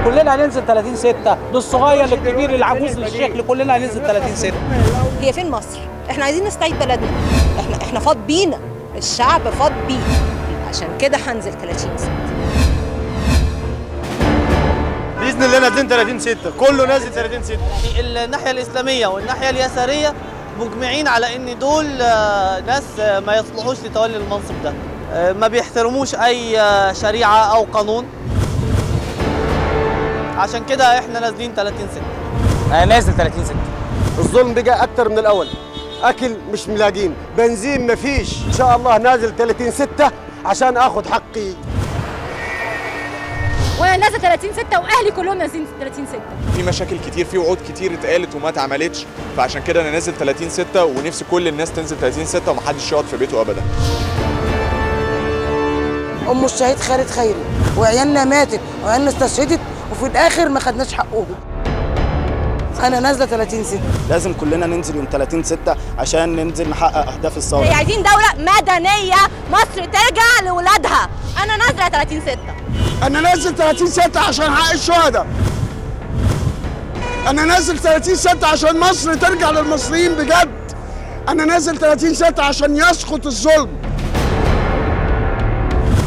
كلنا هننزل 30/6، للصغير للكبير للعجوز للشيخ، كلنا هننزل 30/6. هي فين مصر؟ احنا عايزين نستعيد بلدنا، احنا فاض بينا، الشعب فاض بينا، عشان كده هنزل 30/6. باذن الله نازلين 30/6، كله نازل 30/6. الناحيه الاسلاميه والناحيه اليساريه مجمعين على ان دول ناس ما يصلحوش لتولي المنصب ده، ما بيحترموش اي شريعه او قانون، عشان كده احنا نازلين 30/6. انا نازل 30/6. الظلم بقى اكتر من الاول، اكل مش ملاقين، بنزين مفيش. ان شاء الله نازل 30/6 عشان اخد حقي. وانا نازل 30/6 واهلي كلهم نازلين 30/6. في مشاكل كتير، في وعود كتير اتقالت وما اتعملتش، فعشان كده انا نازل 30/6 ونفسي كل الناس تنزل 30/6 ومحدش يقعد في بيته ابدا. ام الشهيد خالد خيري وعيالنا ماتت وعيالنا استشهدت وفي الاخر ما خدناش حقهم. انا نازله 30/6. لازم كلنا ننزل يوم 30/6 عشان ننزل نحقق اهداف الثوره. عايزين دوله مدنيه، مصر ترجع لاولادها. انا نازله 30/6. أنا نازل 30/6 عشان حق الشهداء. أنا نازل 30/6 عشان مصر ترجع للمصريين بجد. أنا نازل 30/6 عشان يسقط الظلم.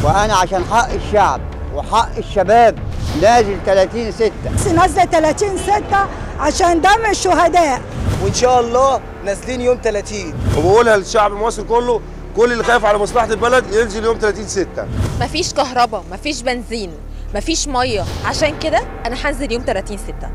وأنا عشان حق الشعب وحق الشباب نازل 30/6. نازله 30/6 عشان دم الشهداء. وان شاء الله نازلين يوم 30. وبقولها للشعب المصري كله، كل اللي خايف على مصلحه البلد ينزل يوم 30/6. مفيش كهرباء، مفيش بنزين، مفيش ميه، عشان كده انا هنزل يوم 30/6.